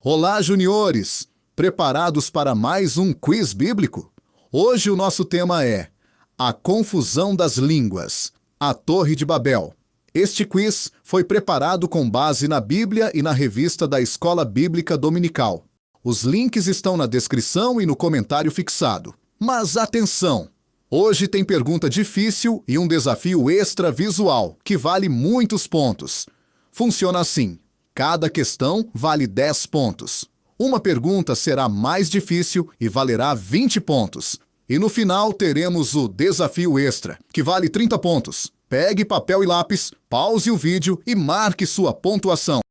Olá, juniores! Preparados para mais um quiz bíblico? Hoje o nosso tema é a confusão das línguas, a Torre de Babel. Este quiz foi preparado com base na Bíblia e na revista da Escola Bíblica Dominical. Os links estão na descrição e no comentário fixado. Mas atenção! Hoje tem pergunta difícil e um desafio extra visual, que vale muitos pontos. Funciona assim: cada questão vale 10 pontos. Uma pergunta será mais difícil e valerá 20 pontos. E no final teremos o desafio extra, que vale 30 pontos. Pegue papel e lápis, pause o vídeo e marque sua pontuação.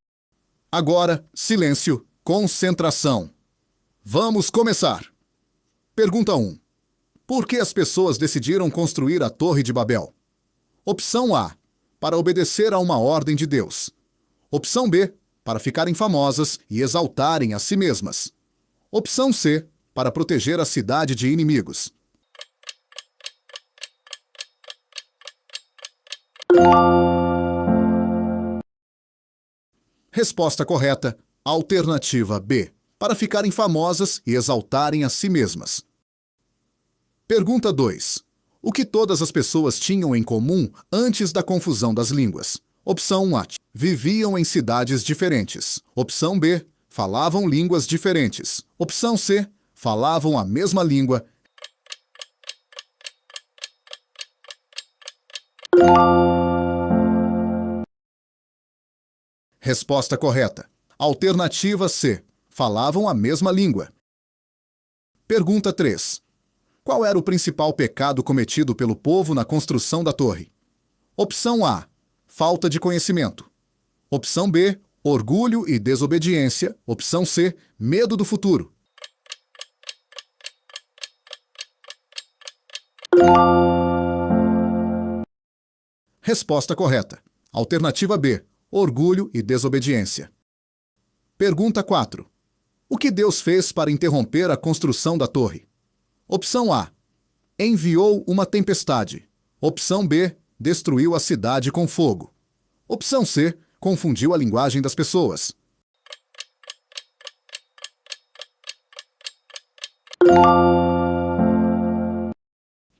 Agora, silêncio, concentração. Vamos começar. Pergunta 1. Por que as pessoas decidiram construir a Torre de Babel? Opção A. Para obedecer a uma ordem de Deus. Opção B. Para ficarem famosas e exaltarem a si mesmas. Opção C. Para proteger a cidade de inimigos. Resposta correta, alternativa B. Para ficarem famosas e exaltarem a si mesmas. Pergunta 2. O que todas as pessoas tinham em comum antes da confusão das línguas? Opção A. Viviam em cidades diferentes. Opção B. Falavam línguas diferentes. Opção C. Falavam a mesma língua. Resposta correta. Alternativa C. Falavam a mesma língua. Pergunta 3. Qual era o principal pecado cometido pelo povo na construção da torre? Opção A. Falta de conhecimento. Opção B. Orgulho e desobediência. Opção C. Medo do futuro. Resposta correta. Alternativa B. Orgulho e desobediência. Pergunta 4. O que Deus fez para interromper a construção da torre? Opção A. Enviou uma tempestade. Opção B. Destruiu a cidade com fogo. Opção C. Confundiu a linguagem das pessoas.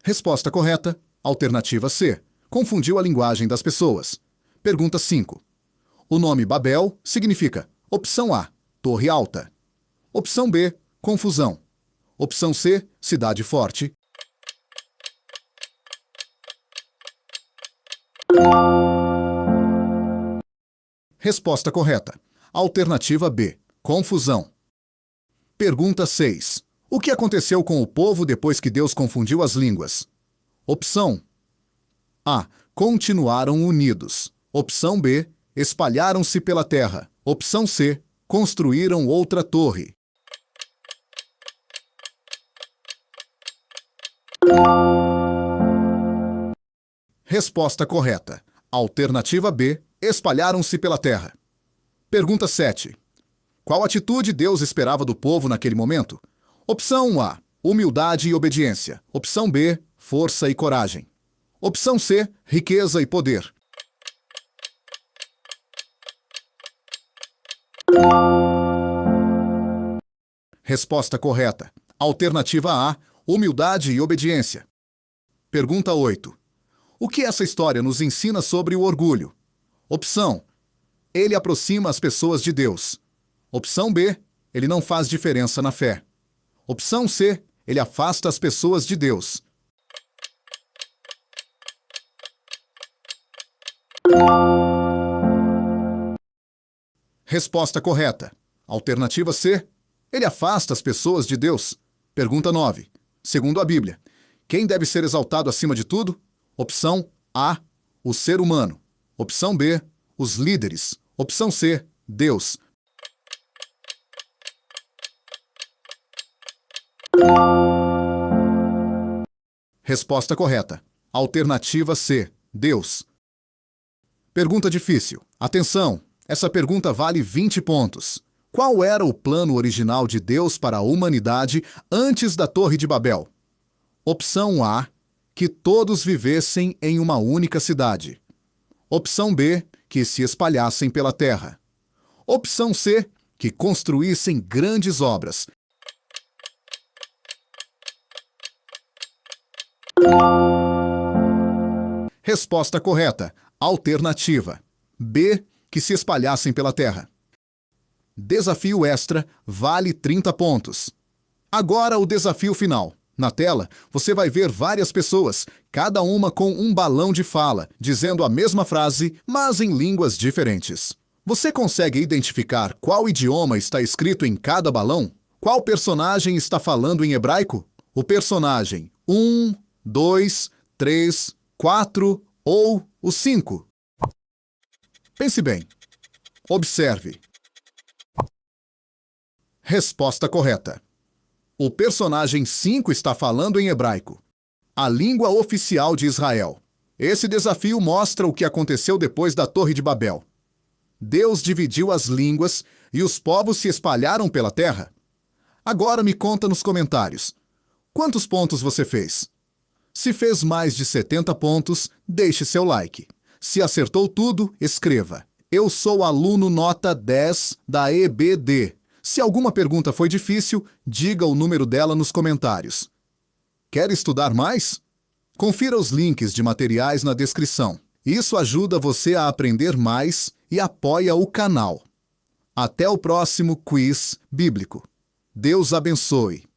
Resposta correta. Alternativa C. Confundiu a linguagem das pessoas. Pergunta 5. O nome Babel significa: opção A. Torre alta. Opção B. Confusão. Opção C. Cidade forte. Resposta correta. Alternativa B. Confusão. Pergunta 6. O que aconteceu com o povo depois que Deus confundiu as línguas? Opção A. Continuaram unidos. Opção B. Espalharam-se pela terra. Opção C. Construíram outra torre. Resposta correta. Alternativa B. Espalharam-se pela terra. Pergunta 7. Qual atitude Deus esperava do povo naquele momento? Opção A. Humildade e obediência. Opção B. Força e coragem. Opção C. Riqueza e poder. Resposta correta. Alternativa A. Humildade e obediência. Pergunta 8. O que essa história nos ensina sobre o orgulho? Opção: ele aproxima as pessoas de Deus. Opção B: ele não faz diferença na fé. Opção C: ele afasta as pessoas de Deus. Resposta correta. Alternativa C: ele afasta as pessoas de Deus. Pergunta 9. Segundo a Bíblia, quem deve ser exaltado acima de tudo? Opção A: o ser humano. Opção B: os líderes. Opção C: Deus. Resposta correta. Alternativa C: Deus. Pergunta difícil. Atenção, essa pergunta vale 20 pontos. Qual era o plano original de Deus para a humanidade antes da Torre de Babel? Opção A: que todos vivessem em uma única cidade. Opção B: que se espalhassem pela terra. Opção C: que construíssem grandes obras. Resposta correta. Alternativa. B. Que se espalhassem pela terra. Desafio extra vale 30 pontos. Agora o desafio final. Na tela, você vai ver várias pessoas, cada uma com um balão de fala, dizendo a mesma frase, mas em línguas diferentes. Você consegue identificar qual idioma está escrito em cada balão? Qual personagem está falando em hebraico? O personagem 1, 2, 3, 4 ou o 5? Pense bem. Observe. Resposta correta. O personagem 5 está falando em hebraico, a língua oficial de Israel. Esse desafio mostra o que aconteceu depois da Torre de Babel. Deus dividiu as línguas e os povos se espalharam pela terra. Agora me conta nos comentários. Quantos pontos você fez? Se fez mais de 70 pontos, deixe seu like. Se acertou tudo, escreva: Eu sou aluno nota 10 da EBD. Se alguma pergunta foi difícil, diga o número dela nos comentários. Quer estudar mais? Confira os links de materiais na descrição. Isso ajuda você a aprender mais e apoia o canal. Até o próximo Quiz Bíblico. Deus abençoe.